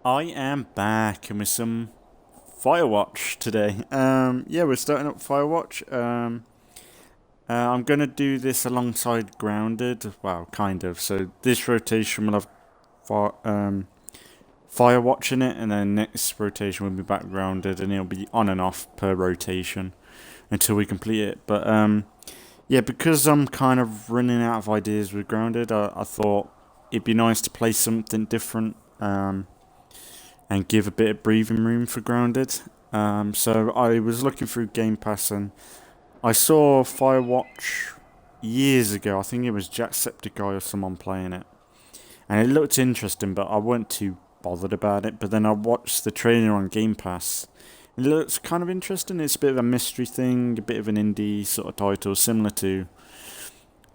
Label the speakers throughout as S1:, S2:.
S1: I am back and with some Firewatch today. Yeah, we're starting up Firewatch. I'm gonna do this alongside Grounded. Well, kind of. So this rotation will have Firewatch in it, and then next rotation will be back Grounded, and it'll be on and off per rotation until we complete it. But yeah, because I'm kind of running out of ideas with Grounded, I thought it'd be nice to play something different. And give a bit of breathing room for Grounded. So I was looking through Game Pass and I saw Firewatch years ago. I think it was Jacksepticeye or someone playing it. And it looked interesting, but I weren't too bothered about it. But then I watched the trailer on Game Pass. It looks kind of interesting. It's a bit of a mystery thing, a bit of an indie sort of title,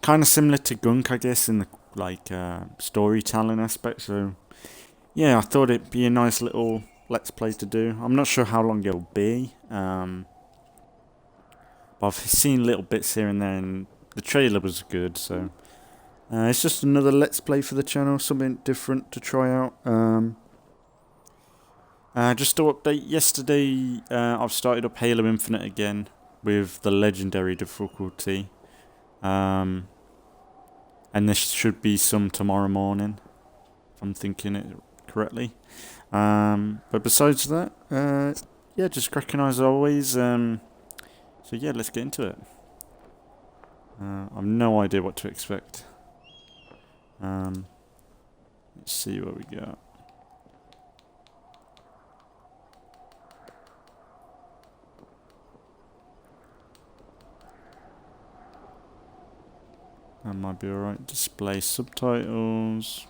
S1: kind of similar to Gunk, I guess, in the storytelling aspect. So yeah, I thought it'd be a nice little let's play to do. I'm not sure how long it'll be. But I've seen little bits here and there, and the trailer was good. So it's just another let's play for the channel, something different to try out. Just to update, yesterday I've started up Halo Infinite again with the legendary difficulty. And there should be some tomorrow morning, if I'm thinking it correctly. But besides that, yeah, just cracking on as always. So yeah, let's get into it. I've no idea what to expect. Let's see what we got. That might be alright. Display subtitles.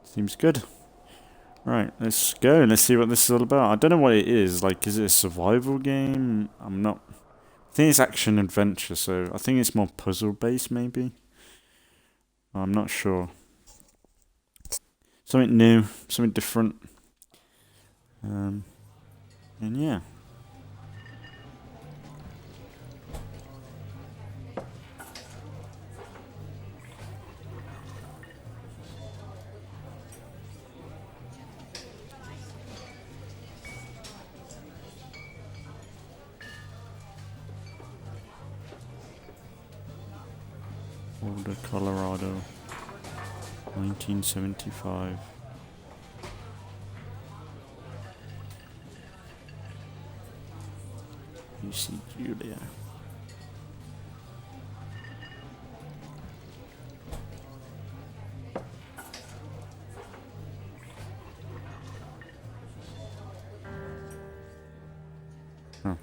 S1: Seems good. Right, let's go. Let's see what this is all about. I don't know what it is. Like, is it a survival game? I'm not. I think it's action adventure, so I think it's more puzzle based, maybe. I'm not sure. Something new, something different. And yeah. Boulder, Colorado, 1975. You see Julia. Huh.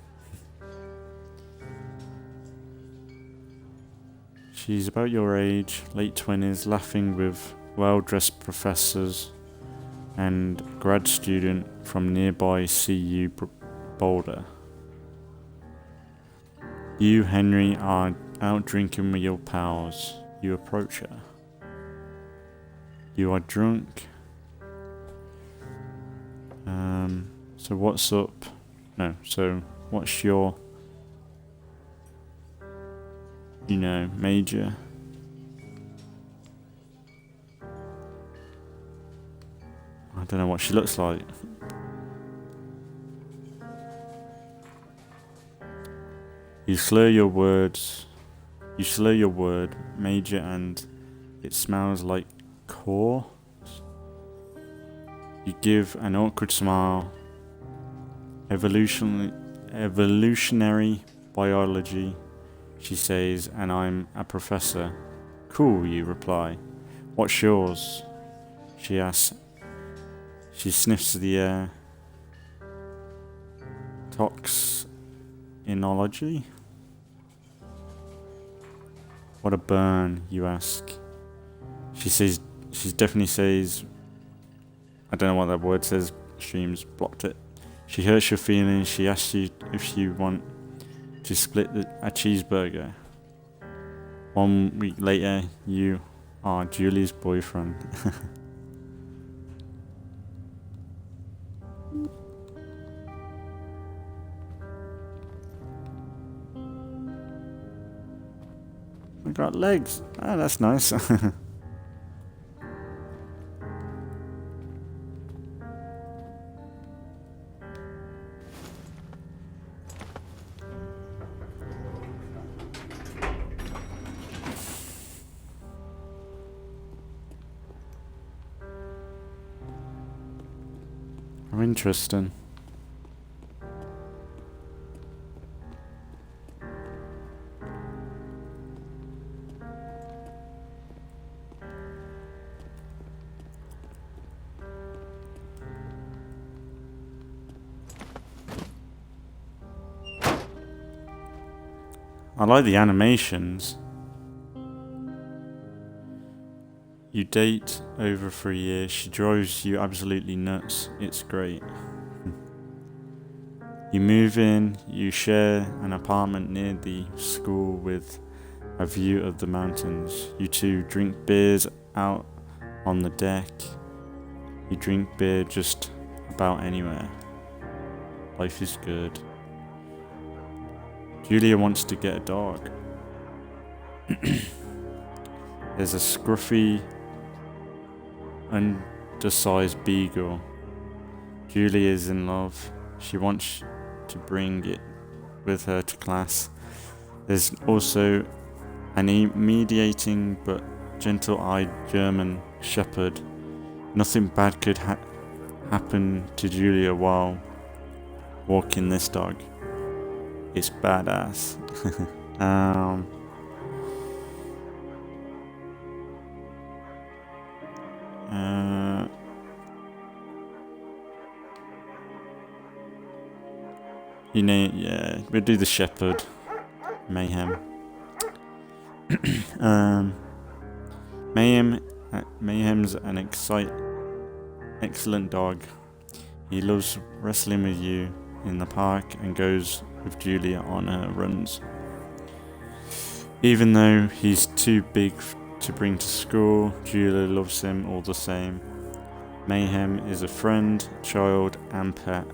S1: She's about your age, late 20s, laughing with well-dressed professors and grad student from nearby CU Boulder. You, Henry, are out drinking with your pals. You approach her. You are drunk. So what's up? No, so what's your, major? I don't know what she looks like. You slur your words. You slur your word, major, and it smells like core. You give an awkward smile. Evolutionary biology, she says, and I'm a professor. Cool, you reply. What's yours? She asks. She sniffs the air. Toxinology? What a burn, you ask. She definitely says, I don't know what that word says, streams blocked it. She hurts your feelings. She asks you if you want to split a cheeseburger. 1 week later, you are Julie's boyfriend. got legs. Ah, that's nice. How interesting. I like the animations. You date over for a year. She drives you absolutely nuts. It's great. You move in. You share an apartment near the school with a view of the mountains. You two drink beers out on the deck. You drink beer just about anywhere. Life is good. Julia wants to get a dog. There's a scruffy, undersized beagle. Julia is in love. She wants to bring it with her to class. There's also an mediating but gentle-eyed German shepherd. Nothing bad could happen to Julia while walking this dog. It's badass. You know, yeah, we'll do the shepherd. Mayhem. Mayhem's an excellent dog. He loves wrestling with you in the park and goes with Julia on her runs. Even though he's too big to bring to school, Julia loves him all the same. Mayhem is a friend, child, and pet,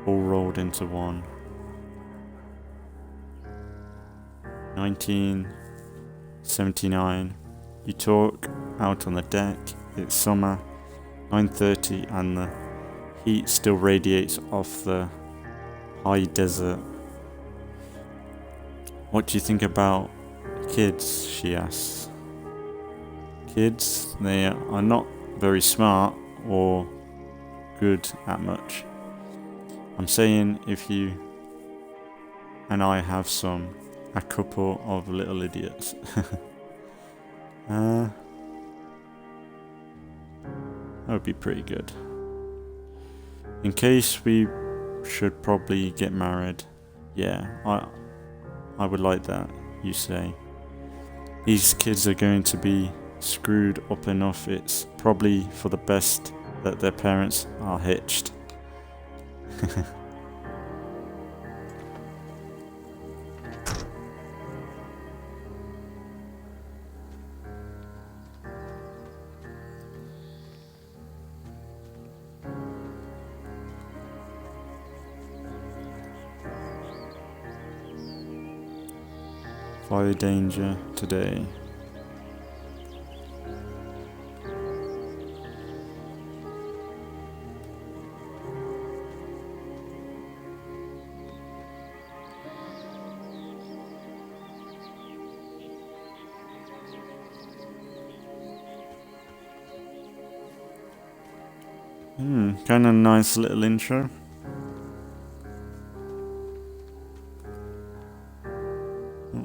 S1: all rolled into one. 1979. You talk out on the deck. It's summer, 9:30, and the heat still radiates off the high desert. What do you think about kids? She asks. Kids, they are not very smart or good at much. I'm saying if you and I have a couple of little idiots. That would be pretty good. In case we should probably get married. Yeah, I would like that, you say. These kids are going to be screwed up enough. It's probably for the best that their parents are hitched. Fire danger today. Kind of nice little intro. Oh.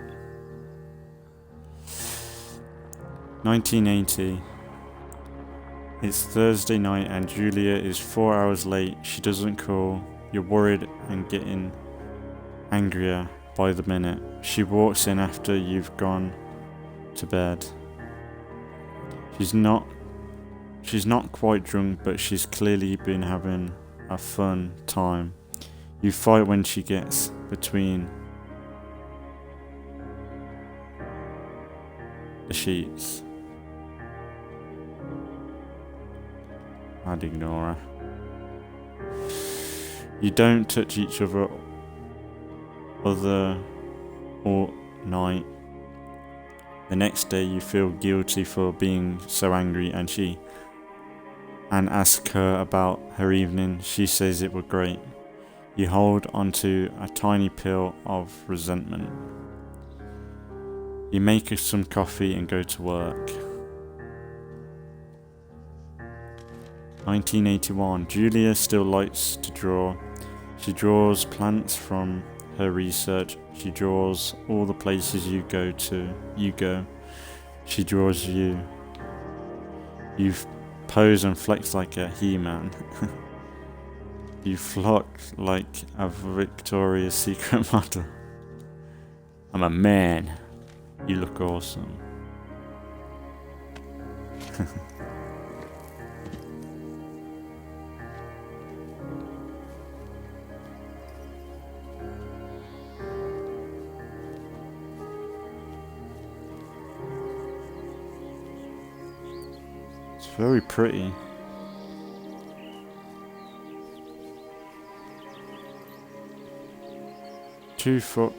S1: 1980. It's Thursday night and Julia is 4 hours late. She doesn't call. You're worried and getting angrier by the minute. She walks in after you've gone to bed. She's not quite drunk, but she's clearly been having a fun time. You fight when she gets between the sheets. I'd ignore her. You don't touch each other all night. The next day you feel guilty for being so angry and ask her about her evening. She says it was great. You hold onto a tiny pill of resentment. You make her some coffee and go to work. 1981. Julia still likes to draw. She draws plants from her research. She draws all the places you go. She draws you. You pose and flex like a He-Man. You flock like a Victoria's Secret model. I'm a man. You look awesome. It's very pretty. Two-foot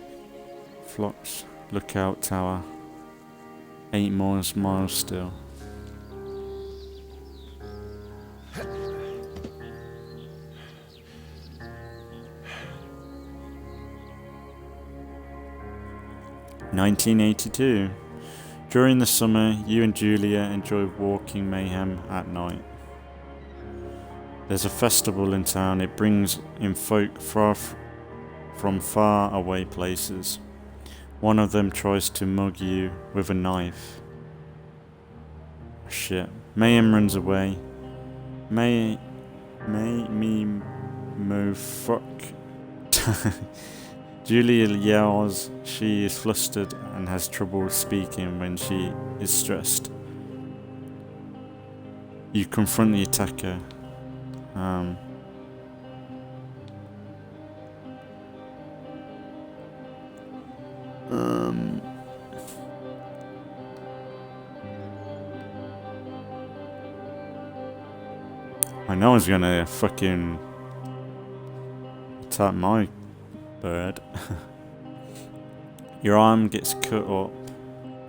S1: flocks, lookout tower. 8 miles still. (1982). During the summer, you and Julia enjoy walking mayhem at night. There's a festival in town. It brings in folk from far away places. One of them tries to mug you with a knife. Shit. Mayhem runs away. Me move fuck. Julia yells. She is flustered and has trouble speaking when she is stressed. You confront the attacker. I know he's gonna fucking attack my bird. Your arm gets cut up,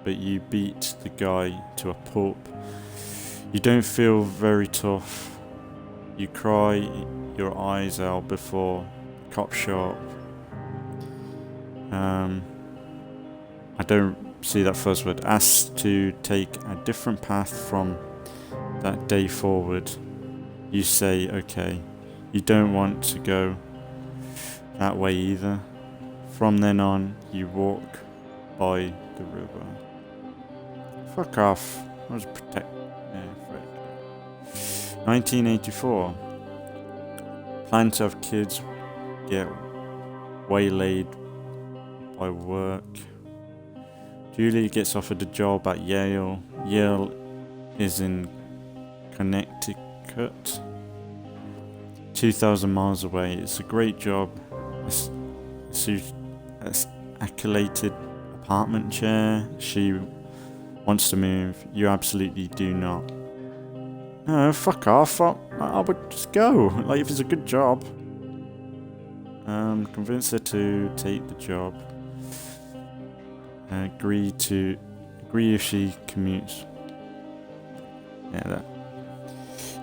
S1: but you beat the guy to a pulp. You don't feel very tough. You cry your eyes out before cop show up. I don't see that first word. Asked to take a different path from that day forward. You say okay. You don't want to go that way either. From then on, you walk by the river. Fuck off. I was protect. Yeah, frick. 1984. Plan to have kids get waylaid by work. Julie gets offered a job at Yale. Yale is in Connecticut. 2,000 miles away. It's a great job. It's accoladed apartment chair. She wants to move. You absolutely do not. No, fuck off. I would just go. Like, if it's a good job. Convince her to take the job. Agree if she commutes. Yeah, that.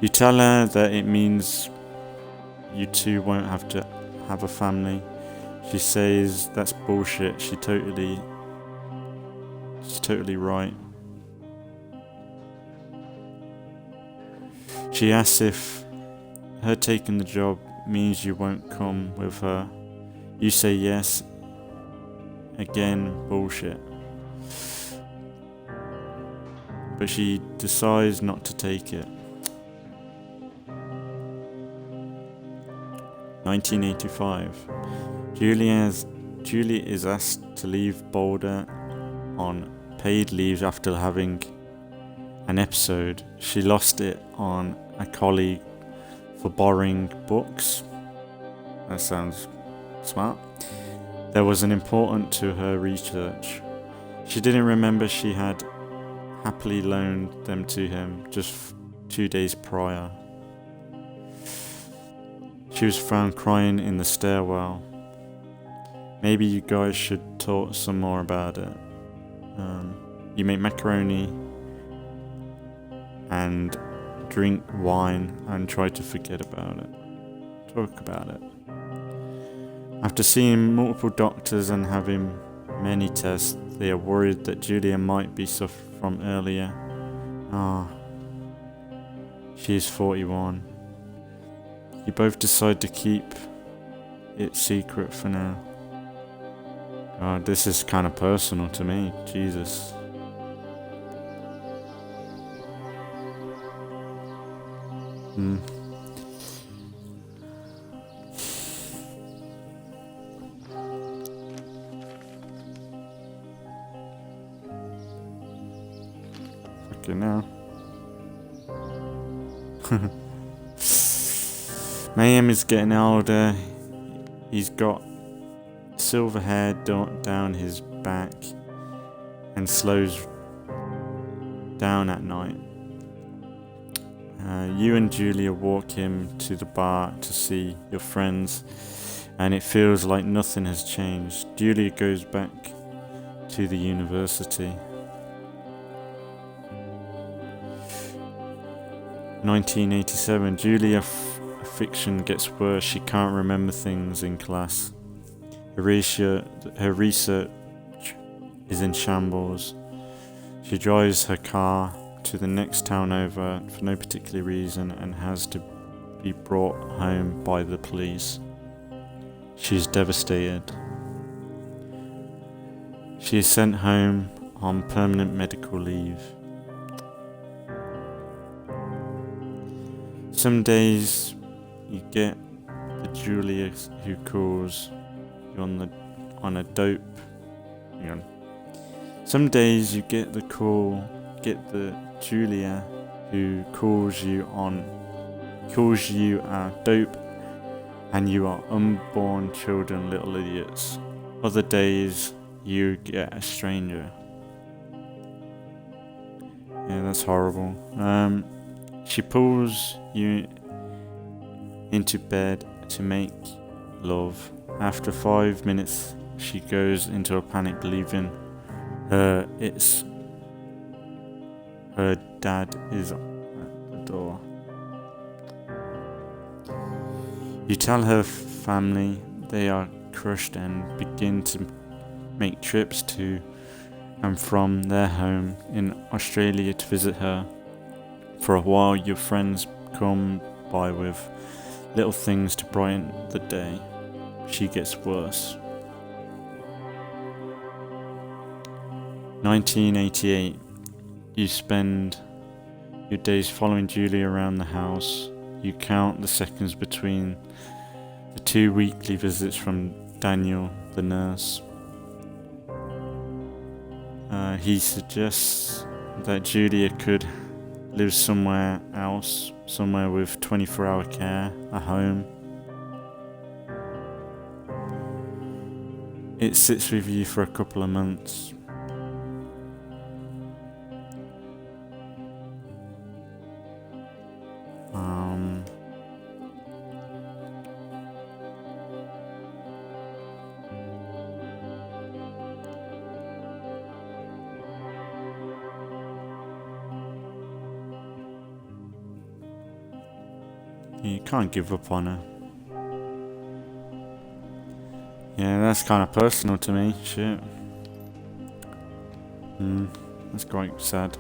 S1: You tell her that it means you two won't have to have a family. She says that's bullshit. She's totally right. She asks if her taking the job means you won't come with her. You say yes. Again, bullshit. But she decides not to take it. 1985. Julie is asked to leave Boulder on paid leave after having an episode. She lost it on a colleague for borrowing books. That sounds smart. There was an important to her research. She didn't remember she had happily loaned them to him just 2 days prior. She was found crying in the stairwell. Maybe you guys should talk some more about it. You make macaroni and drink wine and try to forget about it. Talk about it. After seeing multiple doctors and having many tests, they are worried that Julia might be suffering from earlier. She is 41. You both decide to keep it secret for now. God, this is kind of personal to me. Jesus. Okay, now. Mayhem is getting older. He's got silver hair down his back and slows down at night. You and Julia walk him to the bar to see your friends, and it feels like nothing has changed. Julia goes back to the university. 1987. Julia fiction gets worse. She can't remember things in class. Her research is in shambles. She drives her car to the next town over for no particular reason and has to be brought home by the police. She's devastated. She is sent home on permanent medical leave. Some days you get the Julia who calls you on a dope. Hang on. Some days you get the Julia who calls you a dope, and you are unborn children, little idiots. Other days you get a stranger. Yeah, that's horrible. She pulls you into bed to make love. After 5 minutes, she goes into a panic, believing her dad is at the door. You tell her family. They are crushed and begin to make trips to and from their home in Australia to visit her. For a while, your friends come by with little things to brighten the day. She gets worse. 1988. You spend your days following Julia around the house. You count the seconds between the 2 weekly visits from Daniel, the nurse. He suggests that Julia could live somewhere else, somewhere with 24-hour care, a home. It sits with you for a couple of months. You can't give up on her. Yeah, that's kind of personal to me. Shit. That's quite sad.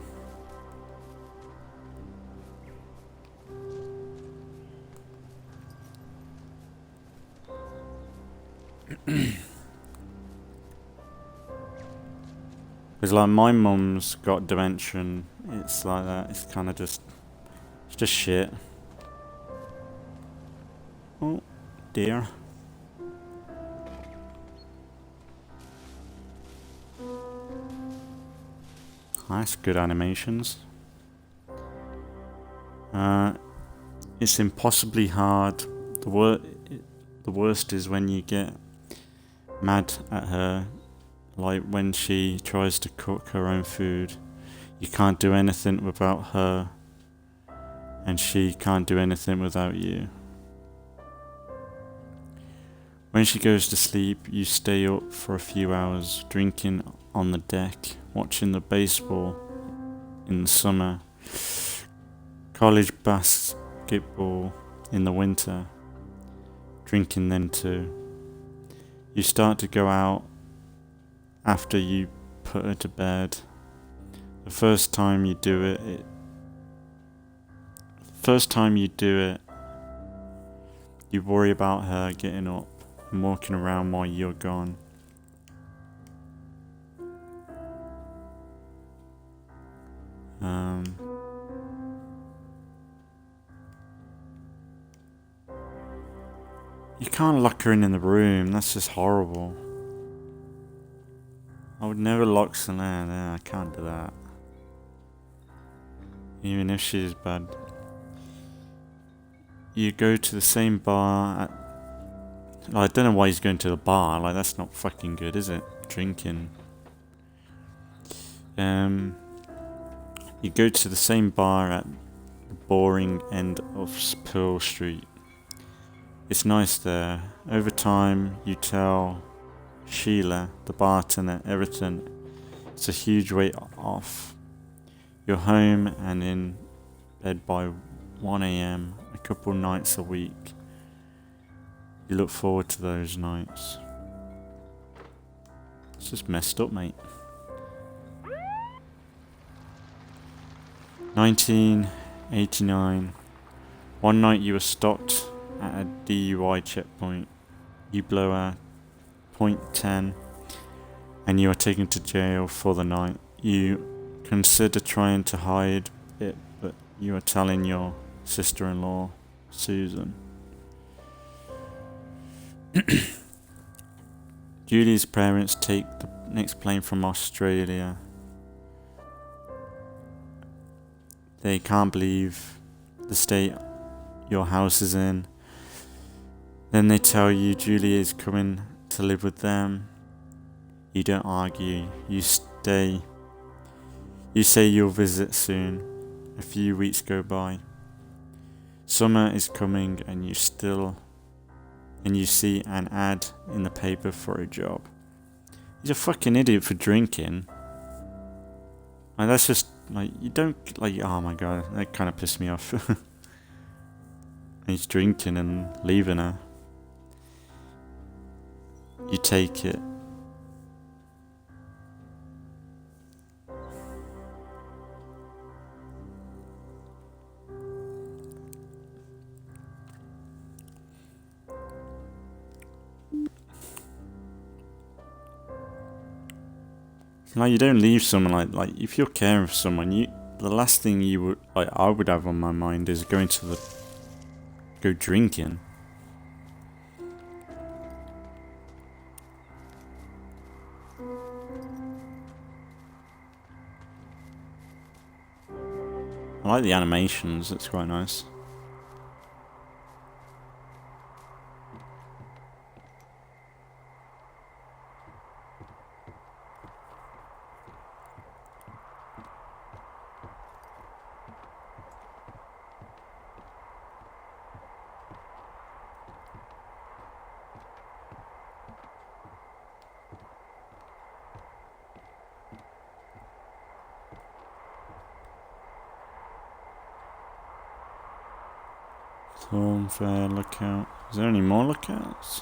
S1: Because like my mum's got dementia, and it's like that. It's kind of just shit. Oh dear. That's good animations. It's impossibly hard. The worst is when you get mad at her, like when she tries to cook her own food. You can't do anything without her, and she can't do anything without you. When she goes to sleep, you stay up for a few hours, drinking on the deck, watching the baseball in the summer, college basketball in the winter, drinking then too. You start to go out after you put her to bed. The first time you do it, you worry about her getting up and walking around while you're gone. You can't lock her in the room, that's just horrible. I would never lock Selene, I can't do that. Even if she's bad. You go to the same bar at... I don't know why he's going to the bar, like that's not fucking good, is it? Drinking. You go to the same bar at the boring end of Pearl Street. It's nice there. Over time, you tell Sheila, the bartender, everything. It's a huge weight off. You're home and in bed by 1 AM, a couple nights a week. You look forward to those nights. It's just messed up, mate. 1989. One night you were stopped at a DUI checkpoint. You blow a .10 and you are taken to jail for the night. You consider trying to hide it, but you are telling your sister-in-law, Susan. Julie's parents take the next plane from Australia. They can't believe the state your house is in. Then they tell you Julie is coming to live with them. You don't argue. You stay. You say you'll visit soon. A few weeks go by. Summer is coming and you see an ad in the paper for a job. He's a fucking idiot for drinking. Like that's just like you don't like. Oh my god, that kind of pissed me off. He's drinking and leaving her. You take it. Like you don't leave someone like if you're caring for someone, the last thing you would I would have on my mind is go drinking. I like the animations, it's quite nice. Thorn Fair lookout. Is there any more lookouts?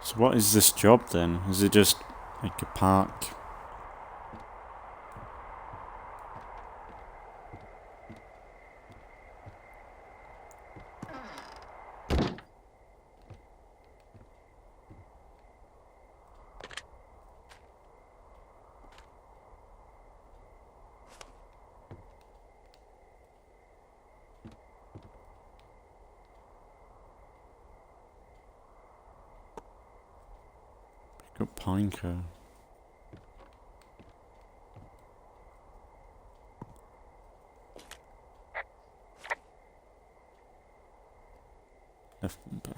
S1: So what is this job then? Is it just like a park? Got Pineco. Left bumper.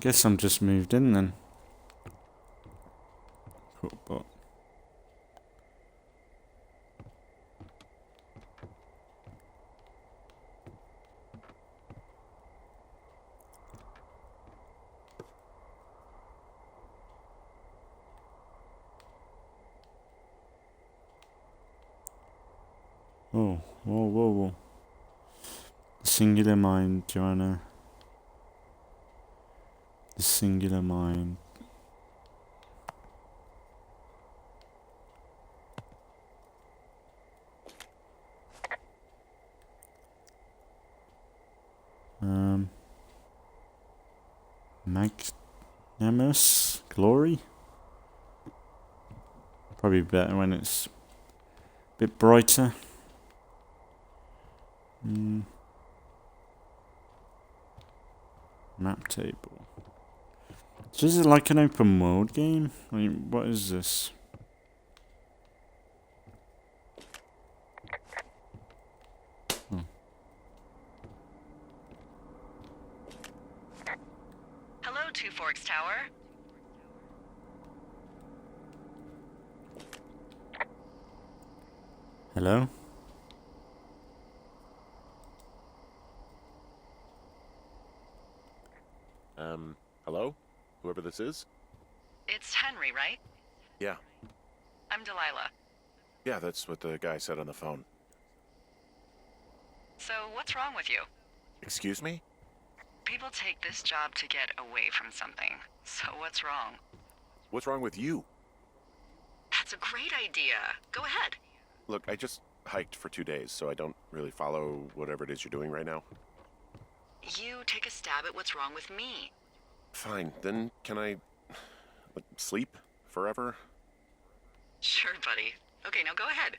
S1: Guess I'm just moved in then. Cool, but oh, whoa, whoa, whoa. Singular mind, Joanna. The singular mind. Magnanimous glory? Probably better when it's a bit brighter. Map table. So is it like an open world game? I mean, what is this? Oh.
S2: Hello, Two Forks Tower.
S1: Hello?
S3: Hello? Whoever this is?
S2: It's Henry, right?
S3: Yeah.
S2: I'm Delilah.
S3: Yeah, that's what the guy said on the phone.
S2: So, what's wrong with you?
S3: Excuse me?
S2: People take this job to get away from something. So, what's wrong?
S3: What's wrong with you?
S2: That's a great idea. Go ahead.
S3: Look, I just hiked for 2 days, so I don't really follow whatever it is you're doing right now.
S2: You take a stab at what's wrong with me.
S3: Fine, then can I... like, sleep? Forever?
S2: Sure, buddy. Okay, now go ahead.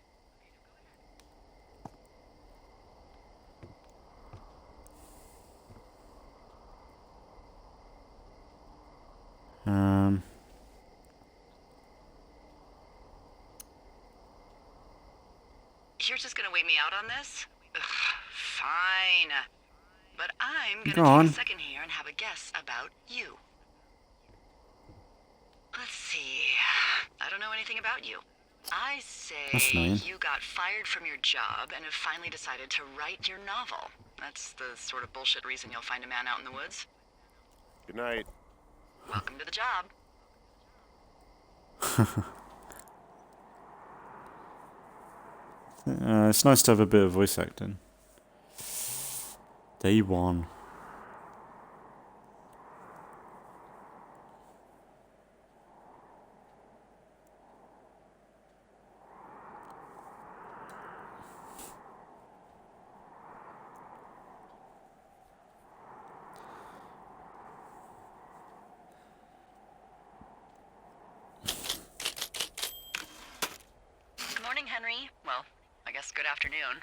S2: You're just gonna wait me out on this? Ugh, fine. But I'm gonna take a second here and have a guess about you. Let's see. I don't know anything about you. I say you got fired from your job and have finally decided to write your novel. That's the sort of bullshit reason you'll find a man out in the woods.
S3: Good night.
S2: Welcome to the job.
S1: It's nice to have a bit of voice acting. Day one.
S2: Good morning, Henry. Well, I guess good afternoon.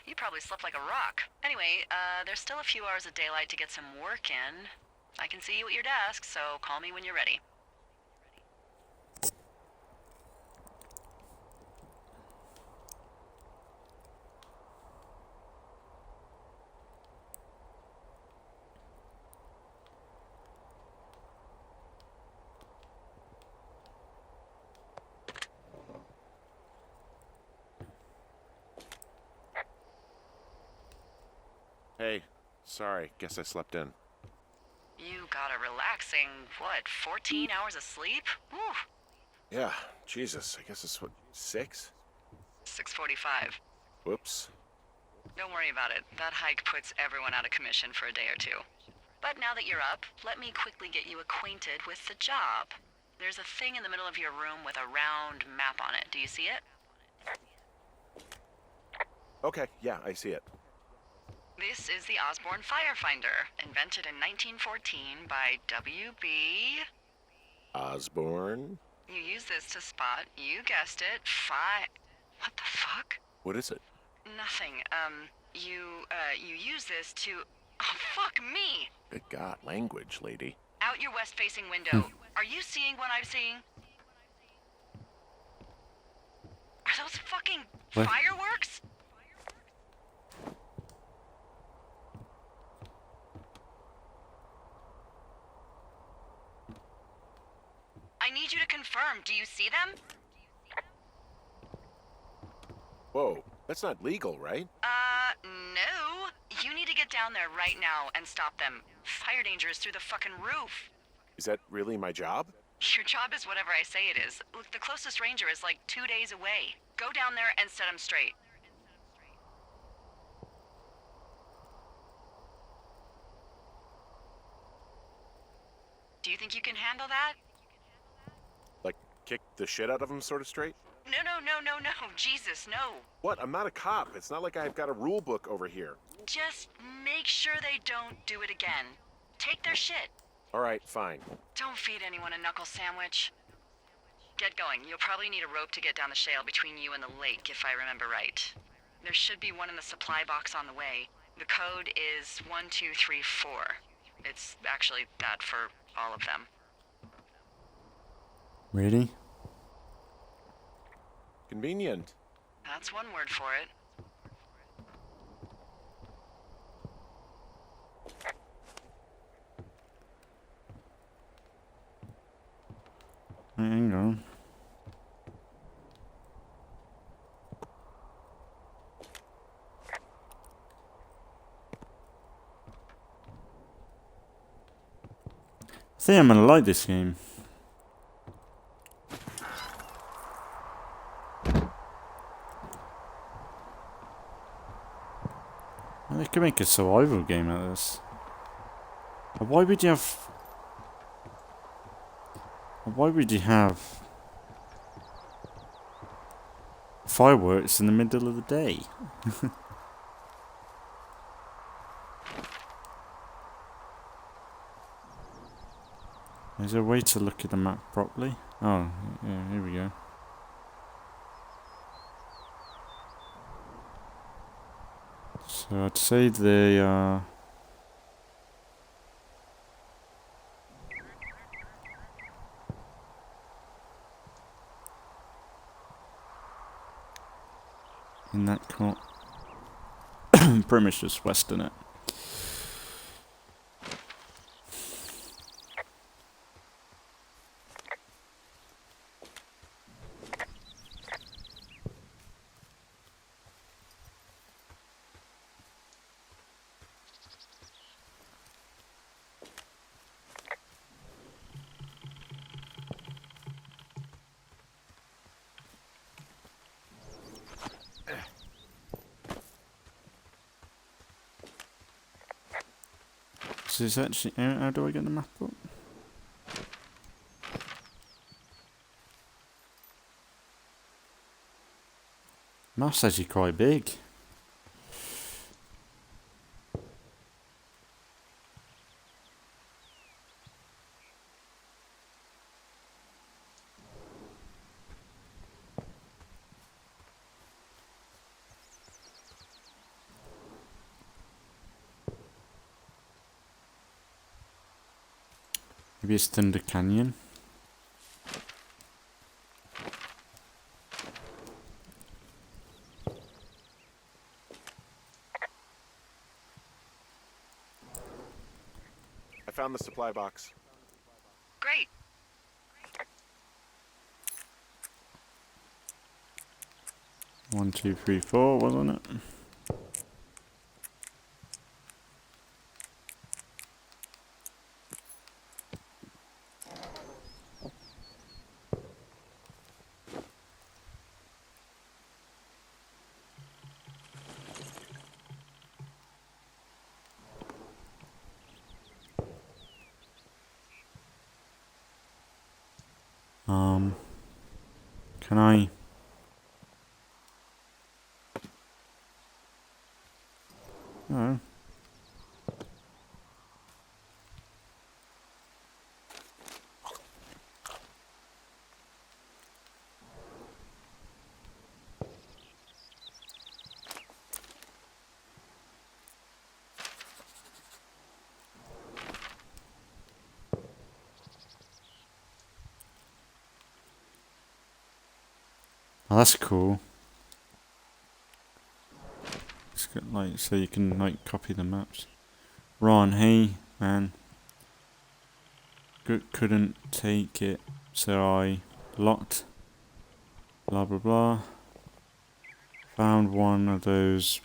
S2: You probably slept like a rock. Anyway, there's still a few hours of daylight to get some work in. I can see you at your desk, so call me when you're ready.
S3: Hey, sorry, guess I slept in.
S2: You got a relaxing, 14 hours of sleep? Woo!
S3: Yeah, Jesus, I guess it's what, 6?
S2: 6:45.
S3: Whoops.
S2: Don't worry about it. That hike puts everyone out of commission for a day or two. But now that you're up, let me quickly get you acquainted with the job. There's a thing in the middle of your room with a round map on it. Do you see it?
S3: Okay, yeah, I see it.
S2: This is the Osborne Firefinder, invented in 1914 by W.B.
S3: Osborne?
S2: You use this to spot, you guessed it, What the fuck?
S3: What is it?
S2: Nothing. You use this to... Oh, fuck me!
S3: Good God, language, lady.
S2: Out your west-facing window. Are you seeing what I'm seeing? Are those fucking fireworks? you see them?
S3: Whoa, that's not legal, right?
S2: No. You need to get down there right now and stop them. Fire danger is through the fucking roof.
S3: Is that really my job?
S2: Your job is whatever I say it is. Look, the closest ranger is like 2 days away. Go down there and set them straight. Do you think you can handle that?
S3: Like, kick the shit out of them sort of straight?
S2: No. Jesus, no.
S3: What? I'm not a cop. It's not like I've got a rule book over here.
S2: Just make sure they don't do it again. Take their shit.
S3: All right, fine.
S2: Don't feed anyone a knuckle sandwich. Get going. You'll probably need a rope to get down the shale between you and the lake, if I remember right. There should be one in the supply box on the way. The code is 1234. It's actually that for all of them.
S1: Really?
S3: Convenient.
S2: That's one word for it.
S1: Hang on. I think I'm gonna like this game. They could make a survival game out of this. Why would you have... Why would you have... fireworks in the middle of the day? Is there a way to look at the map properly? Oh, yeah, here we go. So I'd say they are... in that corner. Pretty much just west in it. So it's actually... How do I get the map up? Map's actually quite big. Maybe it's Thunder Canyon.
S3: I found the supply box.
S2: Great.
S1: 1, 2, 3, 4, wasn't it? Can I... Oh. Oh, that's cool. It's got like, so you can like copy the maps. Ron, hey man. Couldn't take it, so I locked. Blah blah blah. Found one of those.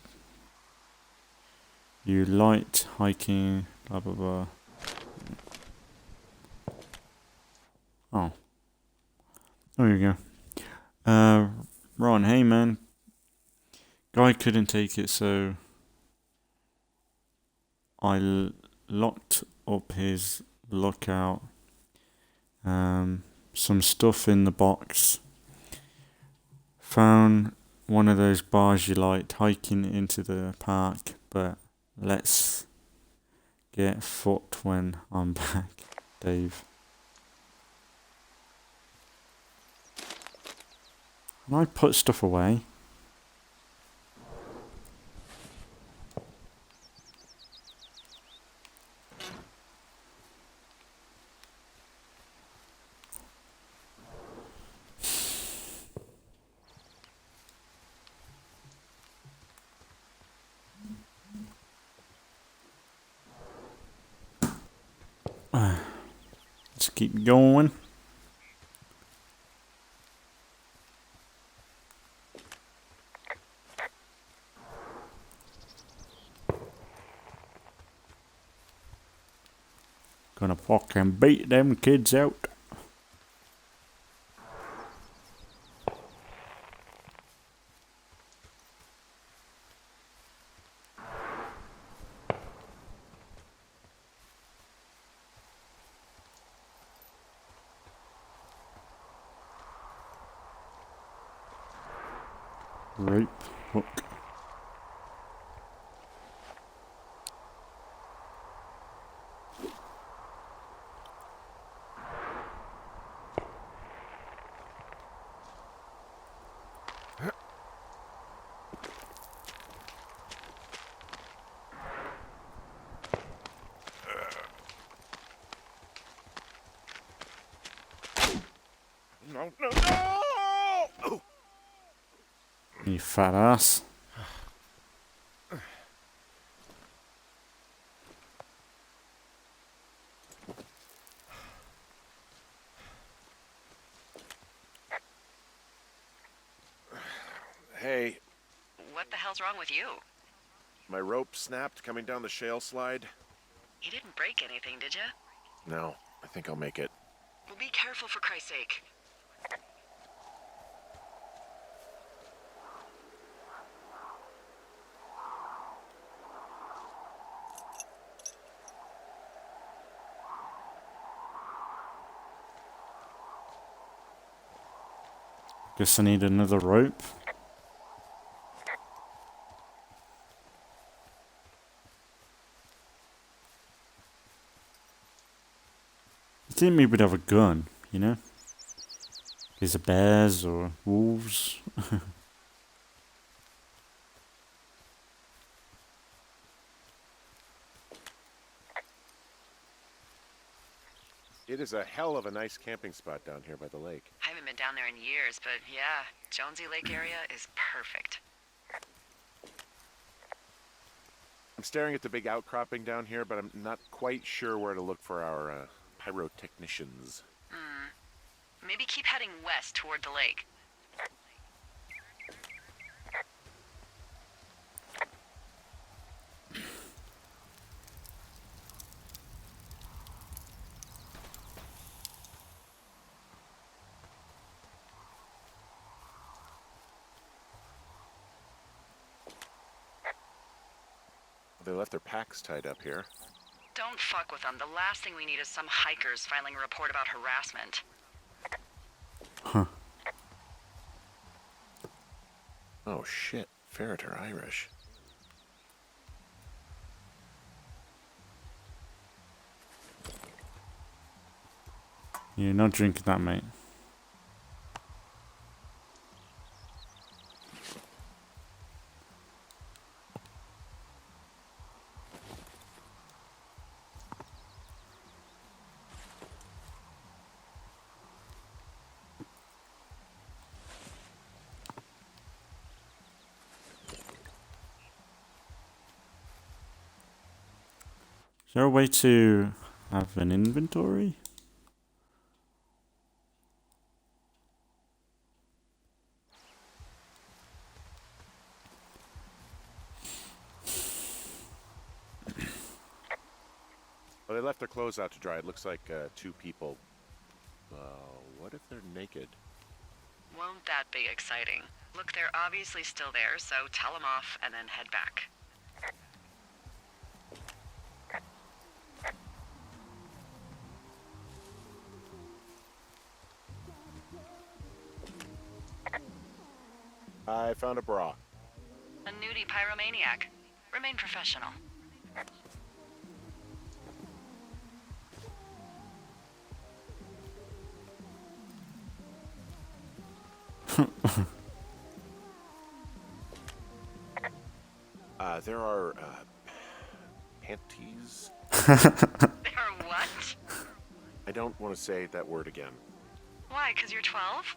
S1: You light hiking. Blah blah blah. Oh. There you go. Ron, hey man. Guy couldn't take it, so I locked up his lookout. Some stuff in the box. Found one of those bars you liked hiking into the park, but let's get fucked when I'm back, Dave. Can I put stuff away? Let's keep going. Gonna fucking beat them kids out. Rope hook.
S3: No, no, no! Oh.
S1: You fat ass.
S3: Hey,
S2: What the hell's wrong with you?
S3: my rope snapped coming down the shale slide.
S2: You didn't break anything, did you?
S3: No, I think I'll make it.
S2: Well, be careful for Christ's sake.
S1: Guess I need another rope. You think maybe we'd have a gun, you know? Is it bears or wolves?
S3: It is a hell of a nice camping spot down here by the lake.
S2: I haven't been down there in years, but yeah, Jonesy Lake area is perfect.
S3: I'm staring at the big outcropping down here, but I'm not quite sure where to look for our pyrotechnicians.
S2: Maybe keep heading west toward the lake.
S3: They left their packs tied up here.
S2: Don't fuck with them. The last thing we need is some hikers filing a report about harassment.
S1: Huh.
S3: Oh shit, ferret are Irish.
S1: You're not drinking that, mate. Is there a way to have an inventory?
S3: they left their clothes out to dry. It looks like 2 people. What if they're naked?
S2: Won't that be exciting? Look, they're obviously still there, so tell them off and then head back.
S3: I found a bra.
S2: A nudie pyromaniac. Remain professional.
S3: There are panties.
S2: There are what?
S3: I don't want to say that word again.
S2: Why, 'cause you're 12?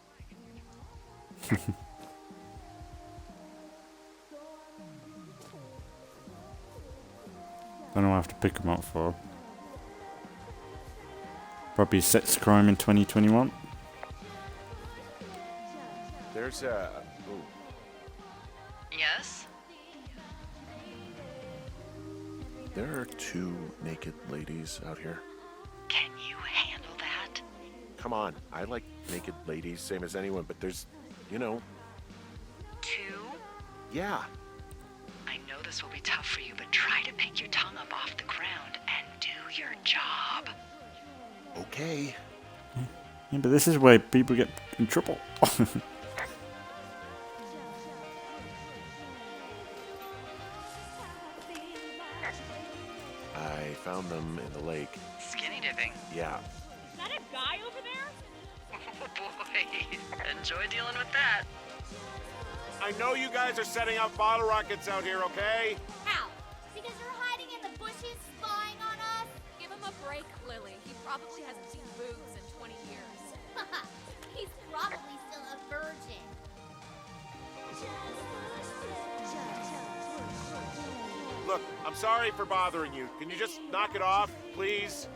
S1: Don't know what I have to pick them up for. Probably sex crime in 2021.
S3: There's a... ooh.
S2: Yes?
S3: There are 2 naked ladies out here.
S2: Can you handle that?
S3: Come on, I like naked ladies, same as anyone, but there's, you know...
S2: 2?
S3: Yeah.
S2: I know this will be tough for you, but try to pick your tongue up off the ground and do your job.
S3: Okay.
S1: Yeah, but this is where people get in trouble.
S3: I found them in the lake.
S2: Skinny dipping.
S3: Yeah.
S4: Is that a guy over there?
S2: Oh boy. Enjoy dealing with that.
S3: I know you guys are setting up bottle rockets out here, okay?
S4: How? Because you're hiding in the bushes spying on us? Give him a break, Lily. He probably hasn't seen boobs in 20 years. He's probably still a virgin.
S3: Look, I'm sorry for bothering you. Can you just knock it off, please?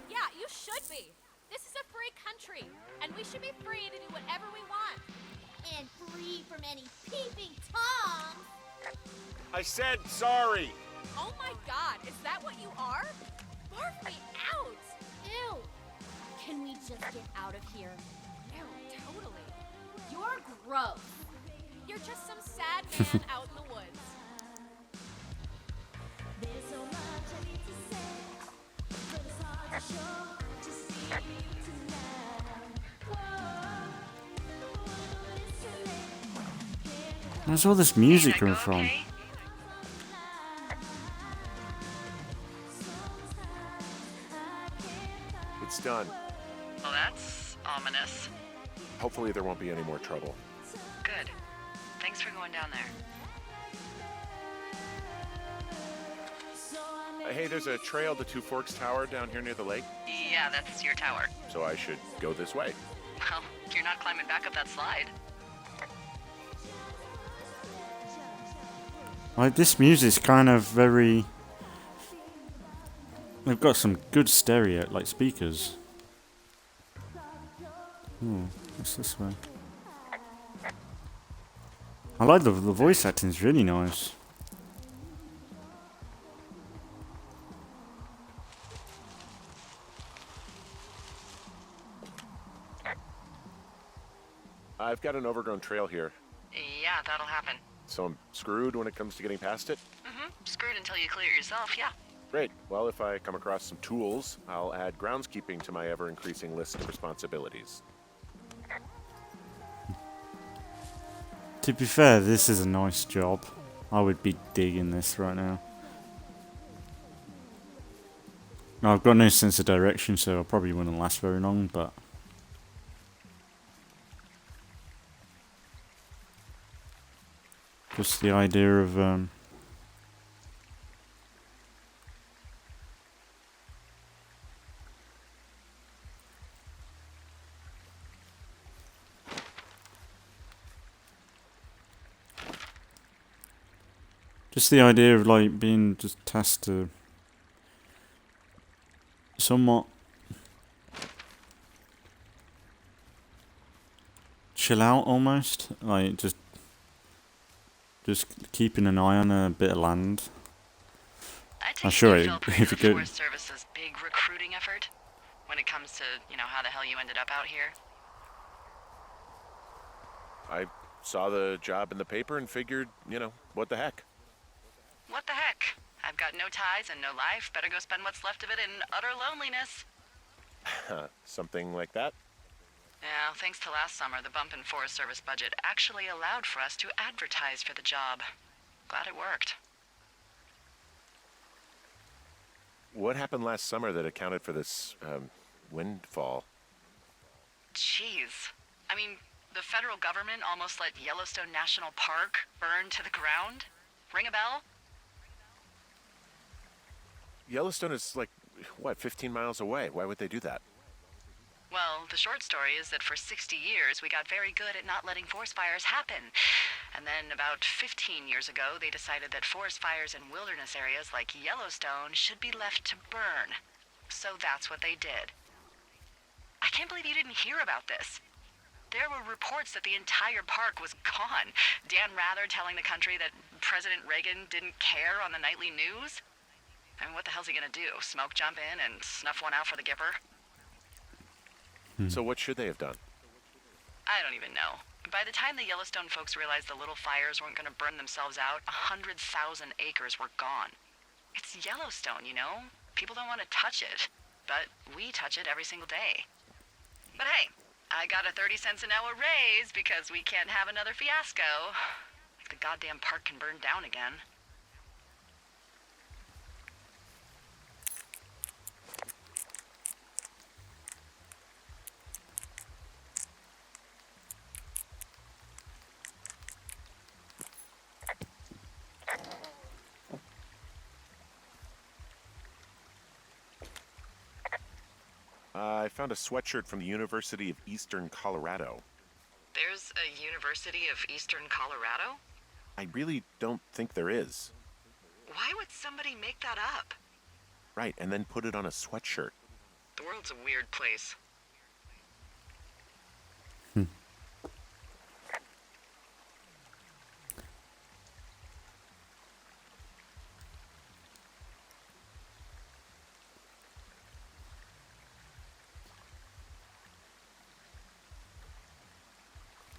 S4: Yeah, you should be. This is a free country, and we should be free to do whatever we want. And free from any peeping toms.
S3: I said sorry.
S4: Oh my god, is that what you are? Barf me out! Ew! Can we just get out of here? Ew, totally. You're gross. You're just some sad man out in the woods. There's so much I need to say, but it's hard to show to see you tonight.
S1: Where's all this music
S2: Hey,
S1: coming
S2: that go
S1: from?
S2: okay?
S3: It's done.
S2: Well, that's ominous.
S3: Hopefully there won't be any more trouble.
S2: Good. Thanks for going down there.
S3: Hey, there's a trail to Two Forks Tower down here near the lake,
S2: Yeah, that's your tower.
S3: so I should go this way.
S2: Well, you're not climbing back up that slide.
S1: Like, this music's kind of very... They've got some good stereo, like, speakers. Oh, what's this way? I like the voice acting's really nice.
S3: I've got an overgrown trail here,
S2: Yeah, that'll happen.
S3: so I'm screwed when it comes to getting past it.
S2: Screwed until you clear it yourself, yeah.
S3: Great. Well, if I come across some tools, I'll add groundskeeping to my ever-increasing list of responsibilities.
S1: To be fair, this is a nice job. I would be digging this right now. No, I've got no sense of direction, so I probably wouldn't last very long, but... Just the idea of, just the idea of, like, being just tasked to somewhat chill out almost, like just keeping an eye on a bit of land.
S2: I take
S1: I'm sure
S2: You fell prey
S1: if
S2: to
S1: it
S2: the
S1: could.
S2: Forest Service's big recruiting effort when it comes to, how the hell you ended up out here?
S3: I saw the job in the paper and figured, what the heck.
S2: What the heck? I've got no ties and no life. Better go spend what's left of it in utter loneliness.
S3: Something like that?
S2: Yeah, thanks to last summer, the bump in Forest Service budget actually allowed for us to advertise for the job. Glad it worked.
S3: What happened last summer that accounted for this, windfall?
S2: Jeez. I mean, the federal government almost let Yellowstone National Park burn to the ground? Ring a bell?
S3: Yellowstone is 15 miles away. Why would they do that?
S2: Well, the short story is that for 60 years, we got very good at not letting forest fires happen. And then about 15 years ago, they decided that forest fires in wilderness areas like Yellowstone should be left to burn. So that's what they did. I can't believe you didn't hear about this. There were reports that the entire park was gone. Dan Rather telling the country that President Reagan didn't care on the nightly news. I mean, what the hell's he gonna do? Smoke jump in and snuff one out for the Gipper?
S3: So what should they have done?
S2: I don't even know. By the time the Yellowstone folks realized the little fires weren't gonna burn themselves out, 100,000 acres were gone. It's Yellowstone, People don't want to touch it. But we touch it every single day. But hey, I got a 30 cents an hour raise because we can't have another fiasco. Like the goddamn park can burn down again.
S3: I found a sweatshirt from the University of Eastern Colorado.
S2: There's a University of Eastern Colorado?
S3: I really don't think there is.
S2: Why would somebody make that up?
S3: Right, and then put it on a sweatshirt.
S2: The world's a weird place.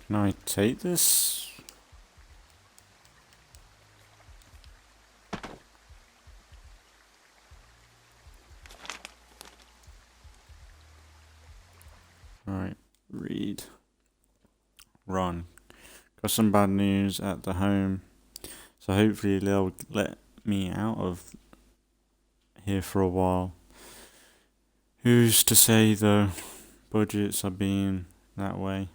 S1: Can I take this? Alright, read. Run. Got some bad news at the home. So hopefully they'll let me out of here for a while. Who's to say though? Budgets are being that way.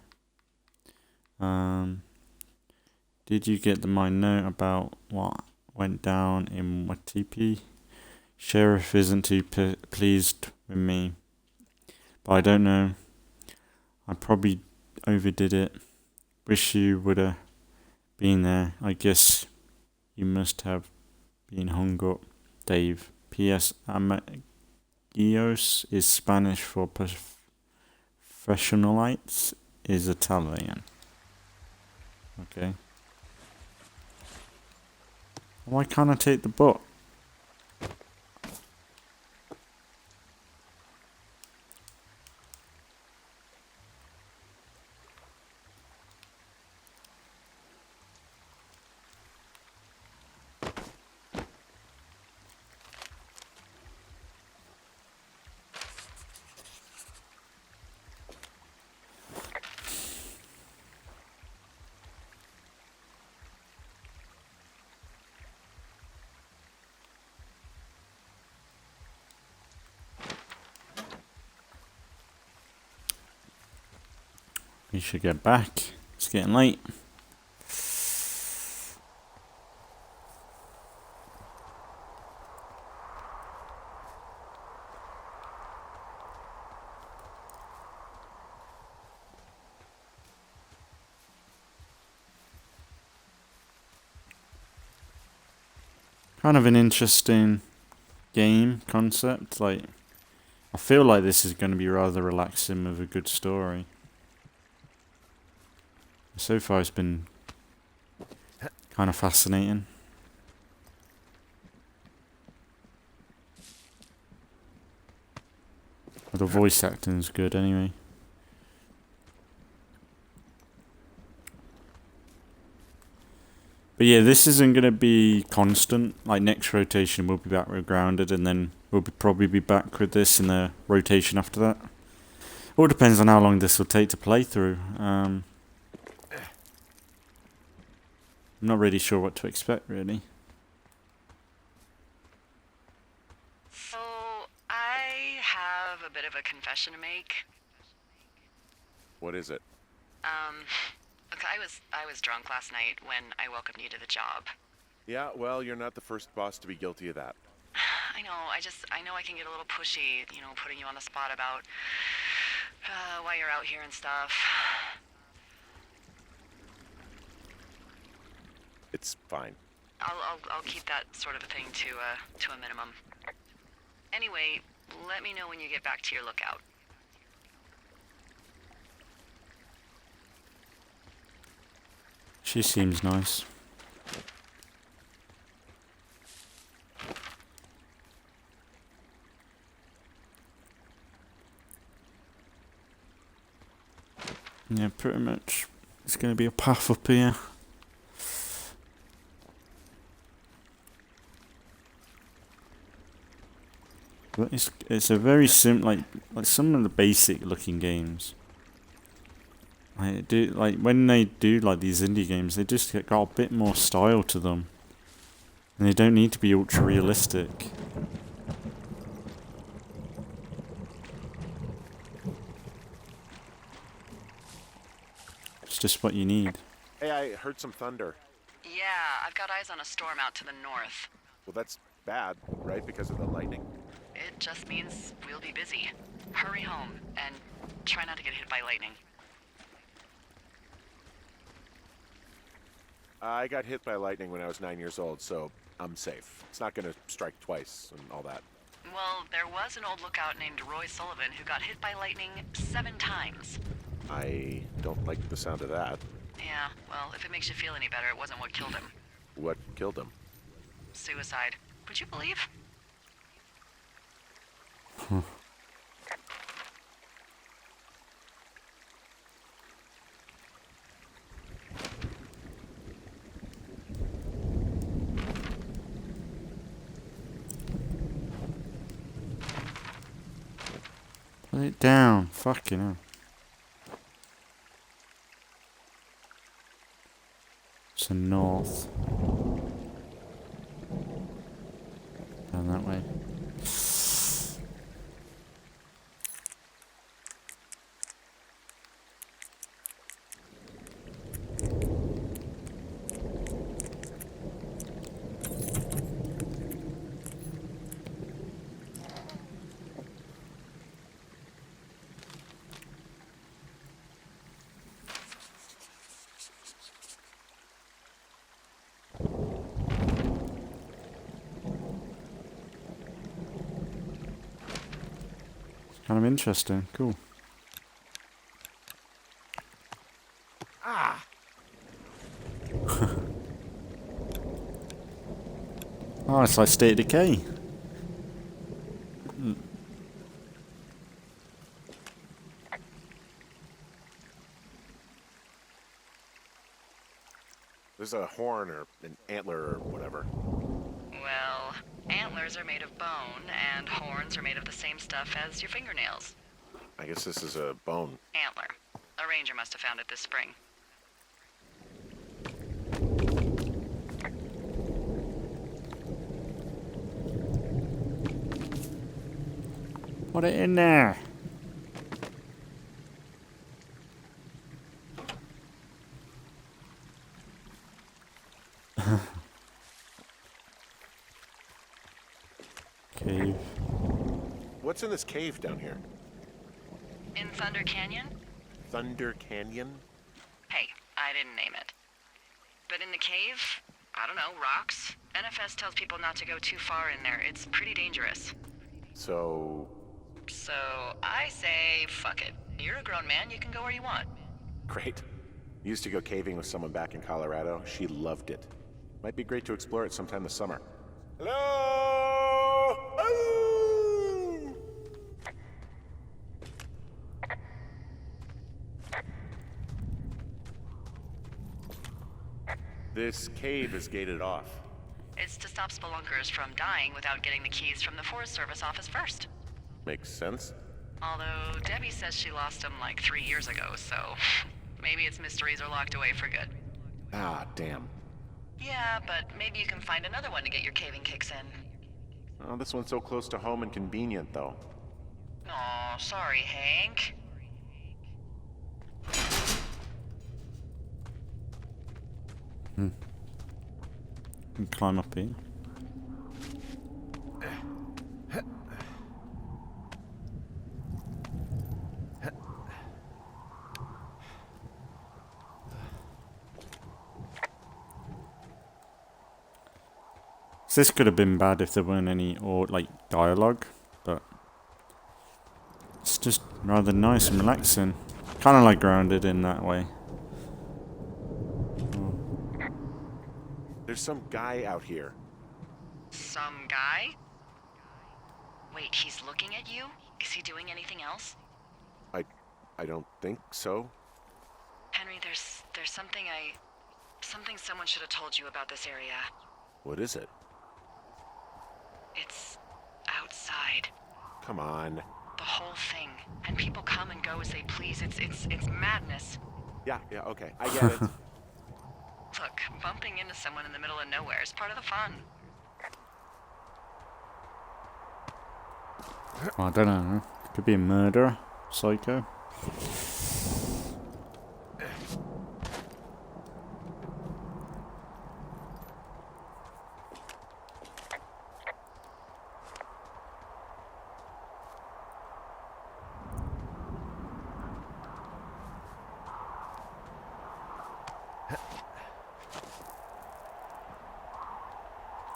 S1: Did you get my note about what went down in Watipi? Sheriff isn't too pleased with me, but I don't know. I probably overdid it. Wish you would have been there. I guess you must have been hung up, Dave. P.S. Amigos is Spanish for professionalites is Italian. Okay. Why can't I take the book? We should get back. It's getting late. Kind of an interesting game concept. I feel like this is going to be rather relaxing with a good story. So far it's been kind of fascinating. The voice acting's good anyway. But yeah, this isn't going to be constant. Like next rotation we'll be back with Grounded, and then we'll probably be back with this in the rotation after that. All depends on how long this will take to play through. I'm not really sure what to expect, really.
S2: So, I have a bit of a confession to make.
S3: What is it?
S2: Look, I was drunk last night when I welcomed you to the job.
S3: Yeah, well, you're not the first boss to be guilty of that.
S2: I know, I know I can get a little pushy, you know, putting you on the spot about why you're out here and stuff.
S3: It's fine.
S2: I'll keep that sort of a thing to a minimum. Anyway, let me know when you get back to your lookout.
S1: She seems nice. Yeah, pretty much. It's going to be a path up here. But it's a very like some of the basic looking games. When they do like these indie games, they just got a bit more style to them, and they don't need to be ultra realistic. It's just what you need.
S3: Hey, I heard some thunder.
S2: Yeah, I've got eyes on a storm out to the north.
S3: Well, that's bad, right? Because of the lightning.
S2: It just means we'll be busy. Hurry home and try not to get hit by lightning.
S3: I got hit by lightning when I was 9 years old, so I'm safe. It's not going to strike twice and all that.
S2: Well, there was an old lookout named Roy Sullivan who got hit by lightning 7 times.
S3: I don't like the sound of that.
S2: Yeah, well, if it makes you feel any better, it wasn't what killed him.
S3: What killed him?
S2: Suicide. Would you believe?
S1: Put it down. Fucking hell. It's the north. Down that way. Kind of interesting. Cool.
S3: Ah!
S1: Oh, it's like State of Decay.
S3: There's a horn or an antler or whatever.
S2: Well, antlers are made of bone, and horns are made of the same stuff as your fingernails.
S3: I guess this is a bone.
S2: Antler. A ranger must have found it this spring.
S1: Put it in there. Cave.
S3: What's in this cave down here?
S2: In Thunder Canyon?
S3: Thunder Canyon?
S2: Hey, I didn't name it. But in the cave, I don't know, rocks? NFS tells people not to go too far in there. It's pretty dangerous.
S3: So
S2: I say, fuck it. You're a grown man, you can go where you want.
S3: great. Used to go caving with someone back in Colorado. She loved it. Might be great to explore it sometime this summer. Hello? This cave is gated off.
S2: It's to stop spelunkers from dying without getting the keys from the Forest Service office first.
S3: Makes sense.
S2: Although Debbie says she lost them like 3 years ago, so maybe its mysteries are locked away for good.
S3: Ah, damn.
S2: Yeah, but maybe you can find another one to get your caving kicks in.
S3: Oh, this one's so close to home and convenient, though.
S2: Aw, sorry, Hank.
S1: Can climb up here. So this could have been bad if there weren't any dialogue, but it's just rather nice and relaxing. Kind of like Grounded in that way.
S3: There's some guy out here.
S2: Some guy? Wait, he's looking at you? Is he doing anything else?
S3: I don't think so.
S2: Henry, there's something someone should have told you about this area.
S3: What is it?
S2: It's outside.
S3: Come on.
S2: The whole thing. And people come and go as they please. It's madness.
S3: Yeah, okay. I get it.
S2: Look, bumping into someone in the middle of nowhere is part of the fun.
S1: I don't know. Could be a murderer, psycho.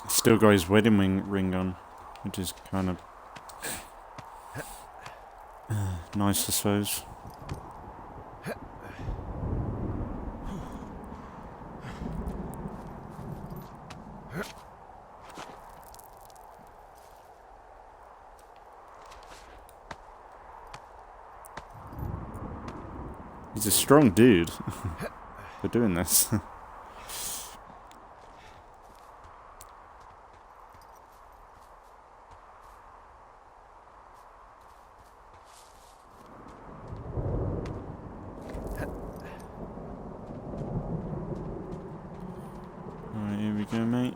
S1: Still got his wedding ring on, which is kind of nice, I suppose. He's a strong dude for doing this. Alright, here we go, mate.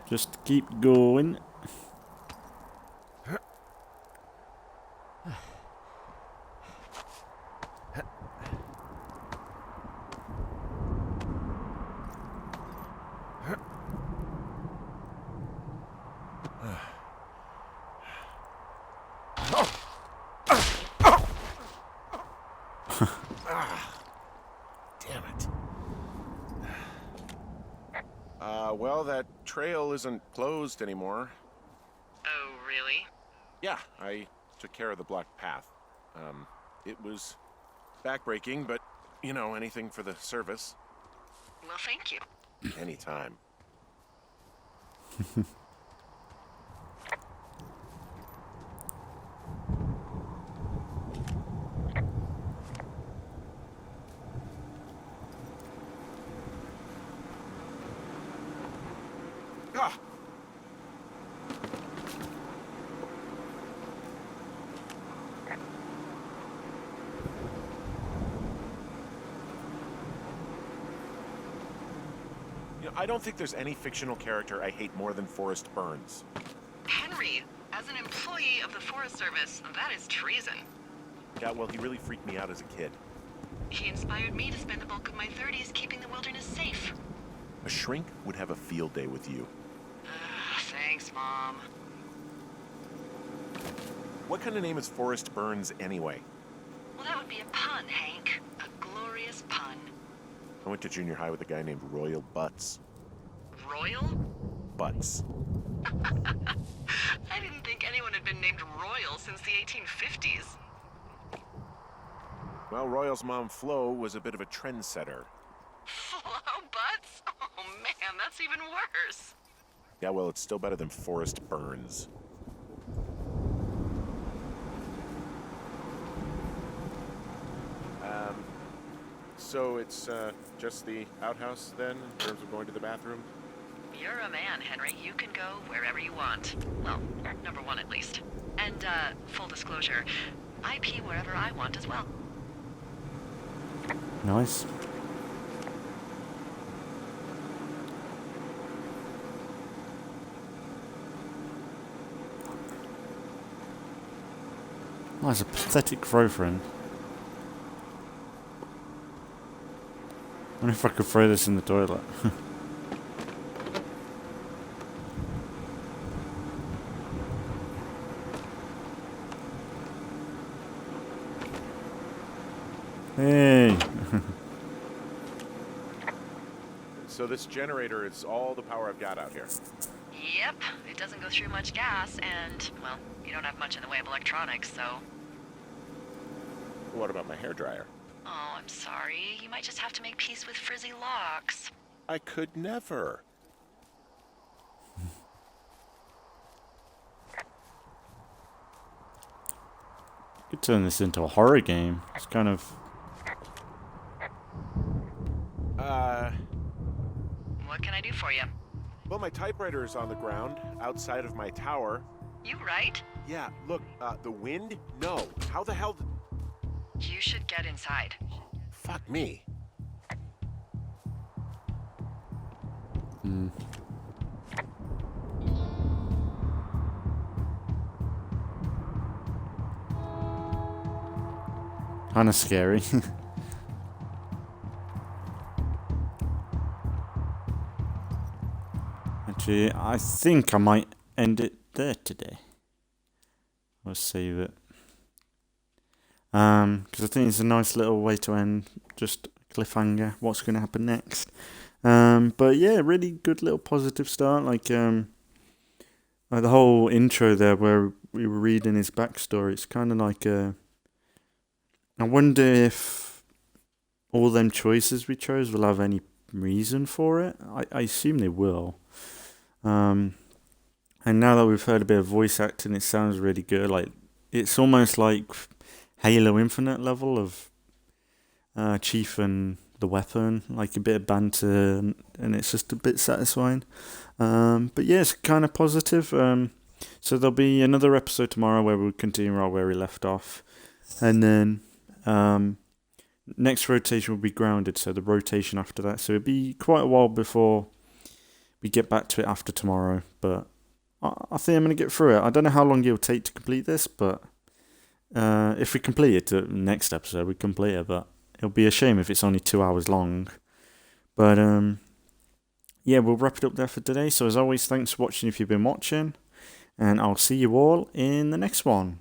S1: Just keep going.
S3: Damn it. Well, that trail isn't closed anymore.
S2: Oh, really?
S3: Yeah, I took care of the blocked path. It was backbreaking, but, you know, anything for the service.
S2: Well, thank you.
S3: Anytime. Ah! You know, I don't think there's any fictional character I hate more than Forrest Burns.
S2: Henry, as an employee of the Forest Service, that is treason.
S3: Yeah, well, he really freaked me out as a kid.
S2: He inspired me to spend the bulk of my 30s keeping the wilderness safe.
S3: A shrink would have a field day with you.
S2: Thanks, Mom.
S3: What kind of name is Forrest Burns anyway?
S2: Well, that would be a pun, Hank. A glorious pun.
S3: I went to junior high with a guy named Royal Butts.
S2: Royal?
S3: Butts.
S2: I didn't think anyone had been named Royal since the 1850s.
S3: Well, Royal's mom, Flo, was a bit of a trendsetter.
S2: Flo Butts? Oh, man, that's even worse.
S3: Yeah, well, it's still better than Forrest Burns. So it's just the outhouse then, in terms of going to the bathroom?
S2: You're a man, Henry. You can go wherever you want. Well, number one at least. And, full disclosure, I pee wherever I want as well.
S1: Nice. Oh, that's a pathetic throw friend. I wonder if I could throw this in the toilet. Hey!
S3: So this generator is all the power I've got out here.
S2: Yep, it doesn't go through much gas, and, well, you don't have much in the way of electronics, so...
S3: What about my hairdryer?
S2: Oh, I'm sorry. You might just have to make peace with frizzy locks.
S3: I could never.
S1: Could turn this into a horror game. It's kind of...
S2: What can I do for you?
S3: Well, my typewriter is on the ground, outside of my tower.
S2: You right?
S3: Yeah, look, the wind? No. How the hell
S2: You should get inside.
S3: Fuck me.
S1: Kind of scary. Actually, I think I might end it there today. I'll save it. Because I think it's a nice little way to end. Just cliffhanger. What's going to happen next? But yeah, really good little positive start. Like the whole intro there, where we were reading his backstory. It's kind of like I wonder if all them choices we chose will have any reason for it. I assume they will. And now that we've heard a bit of voice acting, it sounds really good. Like it's almost like Halo Infinite level of Chief and the weapon, like a bit of banter, and it's just a bit satisfying. But yeah, it's kind of positive. So there'll be another episode tomorrow where we'll continue right where we left off, and then next rotation will be Grounded. So the rotation after that, so it'll be quite a while before we get back to it after tomorrow. But I think I'm gonna get through it. I don't know how long it'll take to complete this, but if we complete it to next episode, we complete it. But it'll be a shame if it's only 2 hours long. But yeah, we'll wrap it up there for today. So as always, thanks for watching if you've been watching, and I'll see you all in the next one.